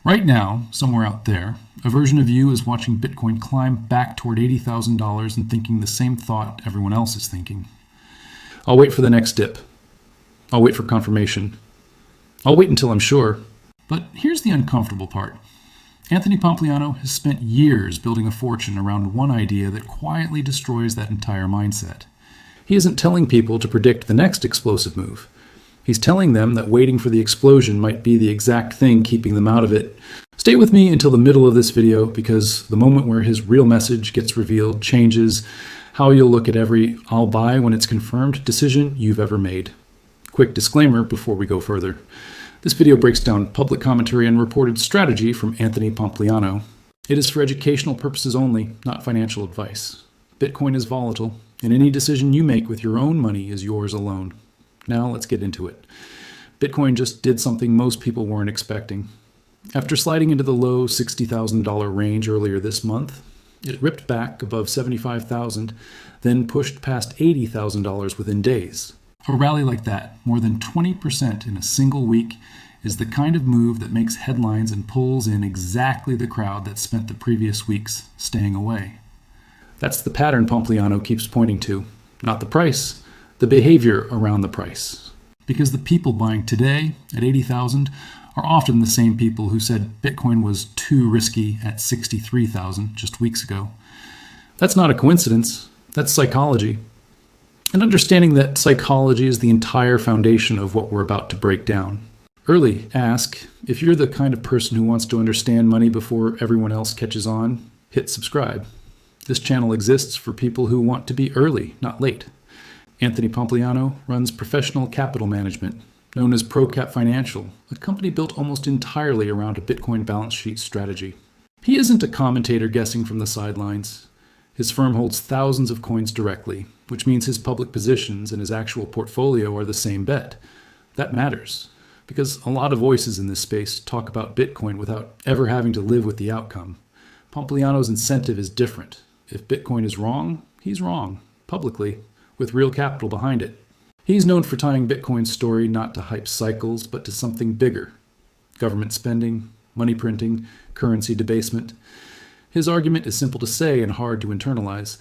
Right now, somewhere out there, a version of you is watching Bitcoin climb back toward $80,000 and thinking the same thought everyone else is thinking. I'll wait for the next dip. I'll wait for confirmation. I'll wait until I'm sure. But here's the uncomfortable part. Anthony Pompliano has spent years building a fortune around one idea that quietly destroys that entire mindset. He isn't telling people to predict the next explosive move. He's telling them that waiting for the explosion might be the exact thing keeping them out of it. Stay with me until the middle of this video, because the moment where his real message gets revealed changes how you'll look at every "I'll buy when it's confirmed" decision you've ever made. Quick disclaimer before we go further. This video breaks down public commentary and reported strategy from Anthony Pompliano. It is for educational purposes only, not financial advice. Bitcoin is volatile, and any decision you make with your own money is yours alone. Now let's get into it. Bitcoin just did something most people weren't expecting. After sliding into the low $60,000 range earlier this month, it ripped back above $75,000, then pushed past $80,000 within days. A rally like that, more than 20% in a single week, is the kind of move that makes headlines and pulls in exactly the crowd that spent the previous weeks staying away. That's the pattern Pompliano keeps pointing to, not the price, the behavior around the price. Because the people buying today at 80,000 are often the same people who said Bitcoin was too risky at 63,000 just weeks ago. That's not a coincidence, that's psychology. And understanding that psychology is the entire foundation of what we're about to break down. Early ask, if you're the kind of person who wants to understand money before everyone else catches on, hit subscribe. This channel exists for people who want to be early, not late. Anthony Pompliano runs professional capital management, known as ProCap Financial, a company built almost entirely around a Bitcoin balance sheet strategy. He isn't a commentator guessing from the sidelines. His firm holds thousands of coins directly, which means his public positions and his actual portfolio are the same bet. That matters, because a lot of voices in this space talk about Bitcoin without ever having to live with the outcome. Pompliano's incentive is different. If Bitcoin is wrong, he's wrong, publicly, with real capital behind it. He's known for tying Bitcoin's story not to hype cycles, but to something bigger. Government spending, money printing, currency debasement. His argument is simple to say and hard to internalize.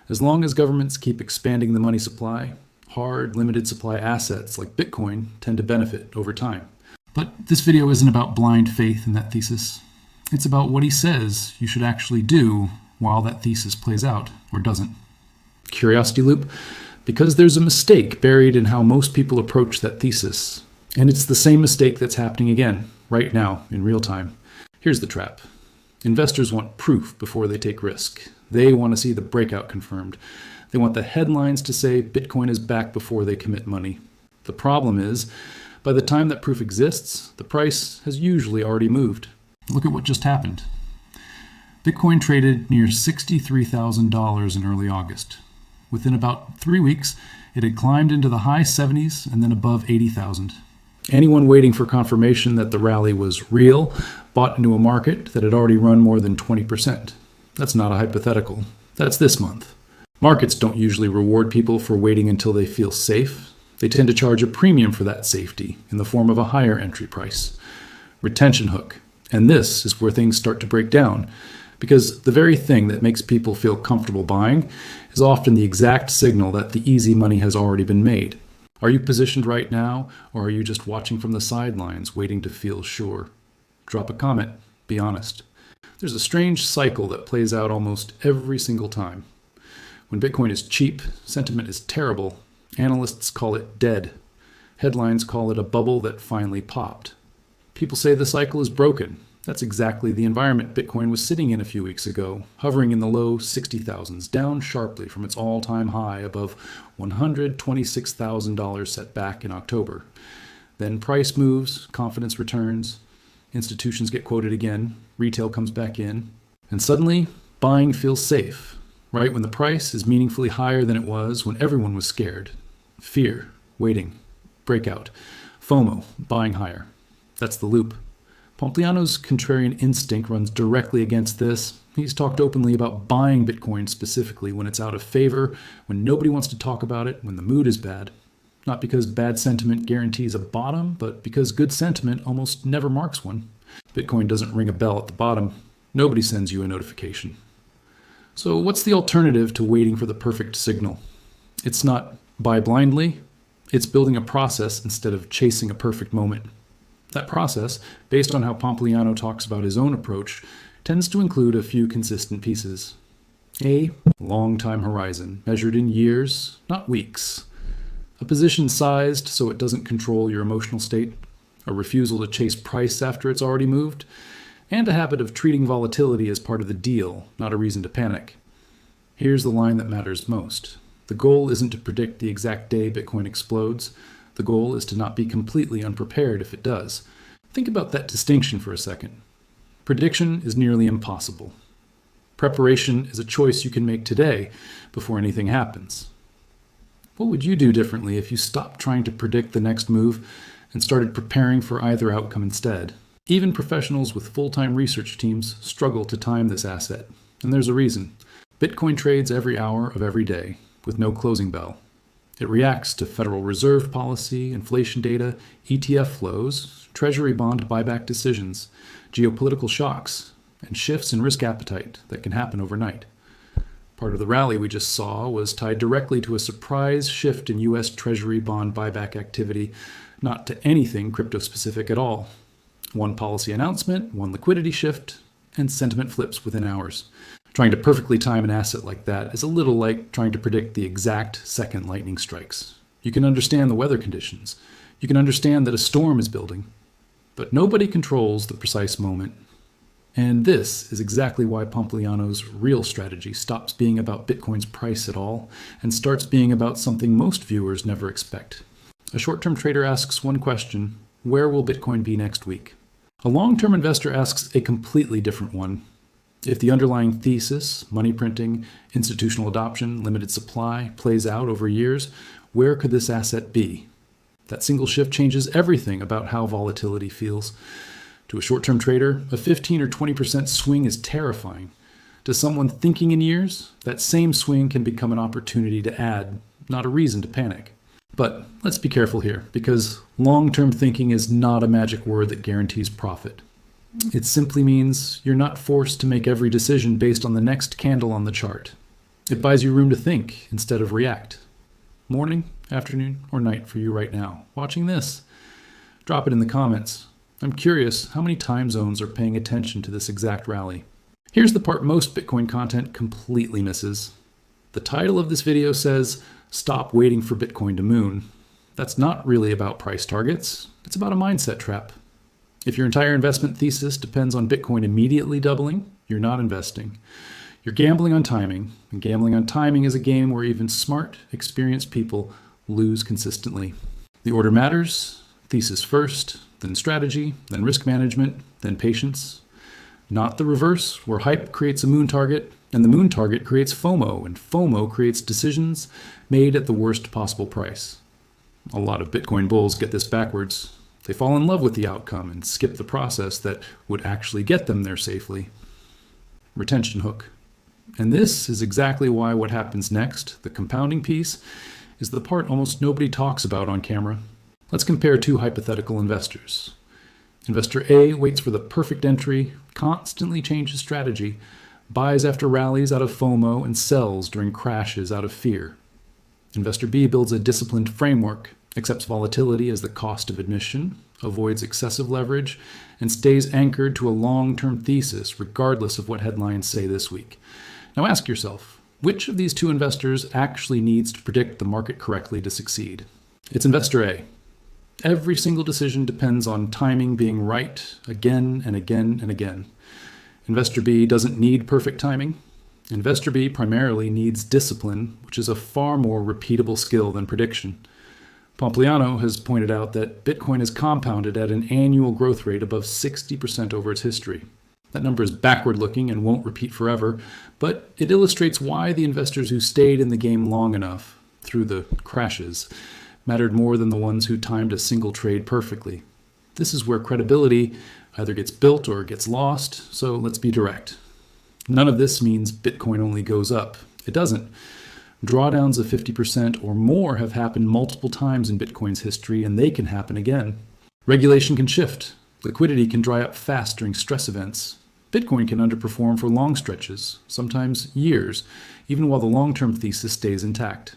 As long as governments keep expanding the money supply, hard, limited supply assets like Bitcoin tend to benefit over time. But this video isn't about blind faith in that thesis. It's about what he says you should actually do while that thesis plays out, or doesn't. Curiosity loop? Because there's a mistake buried in how most people approach that thesis. And it's the same mistake that's happening again, right now, in real time. Here's the trap. Investors want proof before they take risk. They want to see the breakout confirmed. They want the headlines to say Bitcoin is back before they commit money. The problem is, by the time that proof exists, the price has usually already moved. Look at what just happened. Bitcoin traded near $63,000 in early August. Within about 3 weeks, it had climbed into the high 70s and then above 80,000. Anyone waiting for confirmation that the rally was real bought into a market that had already run more than 20%. That's not a hypothetical. That's this month. Markets don't usually reward people for waiting until they feel safe. They tend to charge a premium for that safety in the form of a higher entry price. Retention hook. And this is where things start to break down, because the very thing that makes people feel comfortable buying is often the exact signal that the easy money has already been made. Are you positioned right now, or are you just watching from the sidelines, waiting to feel sure? Drop a comment. Be honest. There's a strange cycle that plays out almost every single time. When Bitcoin is cheap, sentiment is terrible. Analysts call it dead. Headlines call it a bubble that finally popped. People say the cycle is broken. That's exactly the environment Bitcoin was sitting in a few weeks ago, hovering in the low 60,000s, down sharply from its all-time high above $126,000 set back in October. Then price moves, confidence returns, institutions get quoted again, retail comes back in, and suddenly buying feels safe, right when the price is meaningfully higher than it was when everyone was scared. Fear, waiting, breakout, FOMO, buying higher. That's the loop. Pompliano's contrarian instinct runs directly against this. He's talked openly about buying Bitcoin specifically when it's out of favor, when nobody wants to talk about it, when the mood is bad. Not because bad sentiment guarantees a bottom, but because good sentiment almost never marks one. Bitcoin doesn't ring a bell at the bottom. Nobody sends you a notification. So what's the alternative to waiting for the perfect signal? It's not buy blindly. It's building a process instead of chasing a perfect moment. That process, based on how Pompliano talks about his own approach, tends to include a few consistent pieces. A long time horizon, measured in years, not weeks. A position sized so it doesn't control your emotional state. A refusal to chase price after it's already moved. And a habit of treating volatility as part of the deal, not a reason to panic. Here's the line that matters most. The goal isn't to predict the exact day Bitcoin explodes. The goal is to not be completely unprepared if it does. Think about that distinction for a second. Prediction is nearly impossible. Preparation is a choice you can make today before anything happens. What would you do differently if you stopped trying to predict the next move and started preparing for either outcome instead? Even professionals with full-time research teams struggle to time this asset, and there's a reason. Bitcoin trades every hour of every day, with no closing bell. It reacts to Federal Reserve policy, inflation data, ETF flows, Treasury bond buyback decisions, geopolitical shocks, and shifts in risk appetite that can happen overnight. Part of the rally we just saw was tied directly to a surprise shift in U.S. Treasury bond buyback activity, not to anything crypto-specific at all. One policy announcement, one liquidity shift, and sentiment flips within hours. Trying to perfectly time an asset like that is a little like trying to predict the exact second lightning strikes. You can understand the weather conditions. You can understand that a storm is building. But nobody controls the precise moment. And this is exactly why Pompliano's real strategy stops being about Bitcoin's price at all and starts being about something most viewers never expect. A short-term trader asks one question: where will Bitcoin be next week? A long-term investor asks a completely different one. If the underlying thesis, money printing, institutional adoption, limited supply, plays out over years, where could this asset be? That single shift changes everything about how volatility feels. To a short-term trader, a 15 or 20% swing is terrifying. To someone thinking in years, that same swing can become an opportunity to add, not a reason to panic. But let's be careful here, because long-term thinking is not a magic word that guarantees profit. It simply means you're not forced to make every decision based on the next candle on the chart. It buys you room to think instead of react. Morning, afternoon, or night for you right now, watching this? Drop it in the comments. I'm curious how many time zones are paying attention to this exact rally. Here's the part most Bitcoin content completely misses. The title of this video says, "Stop waiting for Bitcoin to moon." That's not really about price targets. It's about a mindset trap. If your entire investment thesis depends on Bitcoin immediately doubling, you're not investing. You're gambling on timing, and gambling on timing is a game where even smart, experienced people lose consistently. The order matters: thesis first, then strategy, then risk management, then patience. Not the reverse, where hype creates a moon target, and the moon target creates FOMO, and FOMO creates decisions made at the worst possible price. A lot of Bitcoin bulls get this backwards. They fall in love with the outcome and skip the process that would actually get them there safely. Retention hook. And this is exactly why what happens next, the compounding piece, is the part almost nobody talks about on camera. Let's compare two hypothetical investors. Investor A waits for the perfect entry, constantly changes strategy, buys after rallies out of FOMO, and sells during crashes out of fear. Investor B builds a disciplined framework, accepts volatility as the cost of admission, avoids excessive leverage, and stays anchored to a long-term thesis regardless of what headlines say this week. Now ask yourself, which of these two investors actually needs to predict the market correctly to succeed? It's Investor A. Every single decision depends on timing being right again and again and again. Investor B doesn't need perfect timing. Investor B primarily needs discipline, which is a far more repeatable skill than prediction. Pompliano has pointed out that Bitcoin has compounded at an annual growth rate above 60% over its history. That number is backward-looking and won't repeat forever, but it illustrates why the investors who stayed in the game long enough, through the crashes, mattered more than the ones who timed a single trade perfectly. This is where credibility either gets built or gets lost, so let's be direct. None of this means Bitcoin only goes up. It doesn't. Drawdowns of 50% or more have happened multiple times in Bitcoin's history, and they can happen again. Regulation can shift. Liquidity can dry up fast during stress events. Bitcoin can underperform for long stretches, sometimes years, even while the long-term thesis stays intact.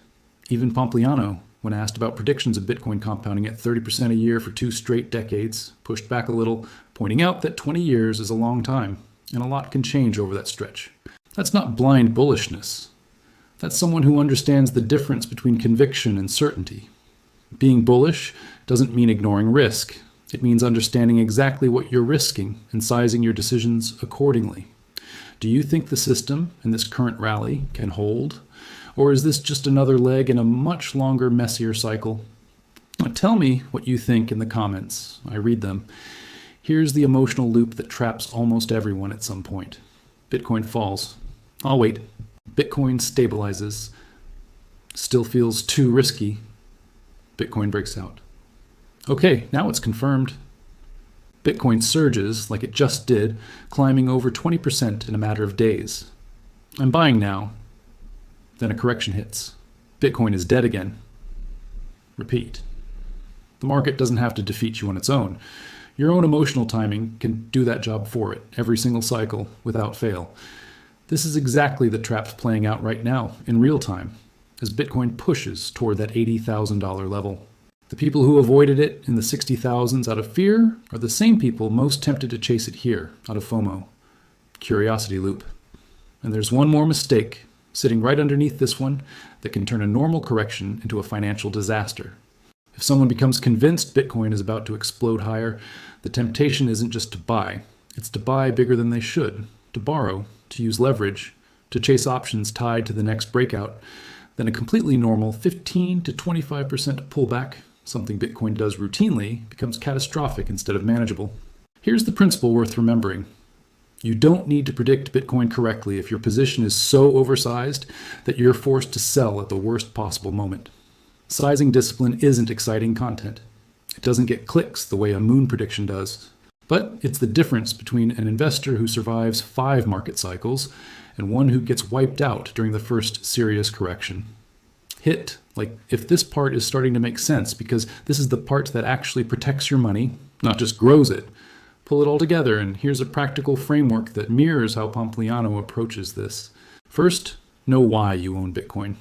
Even Pompliano, when asked about predictions of Bitcoin compounding at 30% a year for 2 straight decades, pushed back a little, pointing out that 20 years is a long time, and a lot can change over that stretch. That's not blind bullishness. That's someone who understands the difference between conviction and certainty. Being bullish doesn't mean ignoring risk. It means understanding exactly what you're risking and sizing your decisions accordingly. Do you think the system in this current rally can hold? Or is this just another leg in a much longer, messier cycle? Tell me what you think in the comments. I read them. Here's the emotional loop that traps almost everyone at some point. Bitcoin falls. I'll wait. Bitcoin stabilizes. Still feels too risky. Bitcoin breaks out. Okay, now it's confirmed. Bitcoin surges like it just did, climbing over 20% in a matter of days. I'm buying now. Then a correction hits. Bitcoin is dead again. Repeat. The market doesn't have to defeat you on its own. Your own emotional timing can do that job for it every single cycle without fail. This is exactly the trap playing out right now in real time as Bitcoin pushes toward that $80,000 level. The people who avoided it in the 60,000s out of fear are the same people most tempted to chase it here out of FOMO. Curiosity loop. And there's one more mistake sitting right underneath this one that can turn a normal correction into a financial disaster. If someone becomes convinced Bitcoin is about to explode higher, the temptation isn't just to buy. It's to buy bigger than they should, to borrow, to use leverage, to chase options tied to the next breakout. Then a completely normal 15 to 25% pullback, something Bitcoin does routinely, becomes catastrophic instead of manageable. Here's the principle worth remembering. You don't need to predict Bitcoin correctly if your position is so oversized that you're forced to sell at the worst possible moment. Sizing discipline isn't exciting content. It doesn't get clicks the way a moon prediction does. But it's the difference between an investor who survives 5 market cycles and one who gets wiped out during the first serious correction. Hit, like if this part is starting to make sense because this is the part that actually protects your money, not just grows it. Pull it all together, and here's a practical framework that mirrors how Pompliano approaches this. First, know why you own Bitcoin.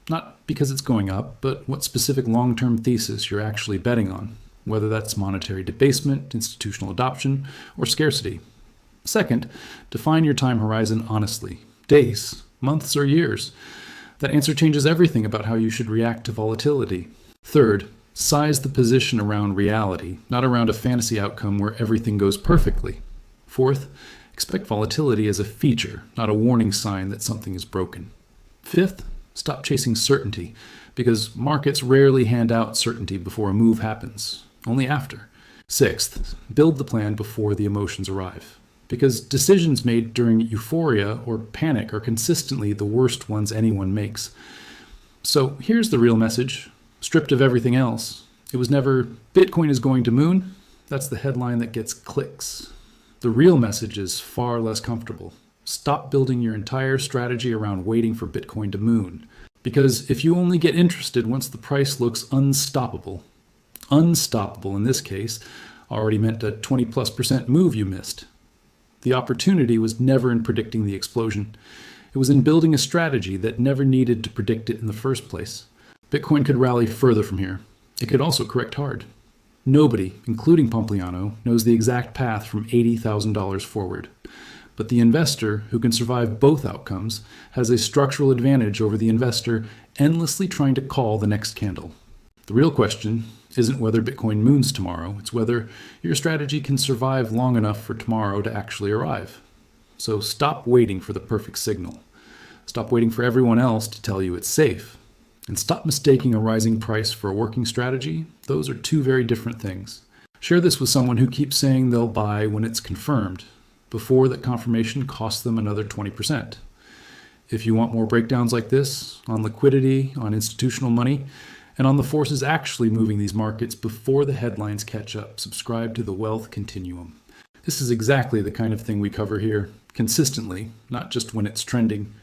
Not because it's going up, but what specific long-term thesis you're actually betting on, whether that's monetary debasement, institutional adoption, or scarcity. Second, define your time horizon honestly. Days, months, or years. That answer changes everything about how you should react to volatility. Third, size the position around reality, not around a fantasy outcome where everything goes perfectly. Fourth, expect volatility as a feature, not a warning sign that something is broken. Fifth, stop chasing certainty, because markets rarely hand out certainty before a move happens, only after. Sixth, build the plan before the emotions arrive, because decisions made during euphoria or panic are consistently the worst ones anyone makes. So here's the real message, stripped of everything else. It was never, Bitcoin is going to moon. That's the headline that gets clicks. The real message is far less comfortable. Stop building your entire strategy around waiting for Bitcoin to moon. Because if you only get interested once the price looks unstoppable in this case, already meant a 20+% move you missed. The opportunity was never in predicting the explosion. It was in building a strategy that never needed to predict it in the first place. Bitcoin could rally further from here. It could also correct hard. Nobody, including Pompliano, knows the exact path from $80,000 forward. But the investor who can survive both outcomes has a structural advantage over the investor endlessly trying to call the next candle. The real question isn't whether Bitcoin moons tomorrow, it's whether your strategy can survive long enough for tomorrow to actually arrive. So stop waiting for the perfect signal. Stop waiting for everyone else to tell you it's safe. And stop mistaking a rising price for a working strategy. Those are two very different things. Share this with someone who keeps saying they'll buy when it's confirmed, before that confirmation costs them another 20%. If you want more breakdowns like this on liquidity, on institutional money, and on the forces actually moving these markets before the headlines catch up, subscribe to the Wealth Continuum. This is exactly the kind of thing we cover here, consistently, not just when it's trending.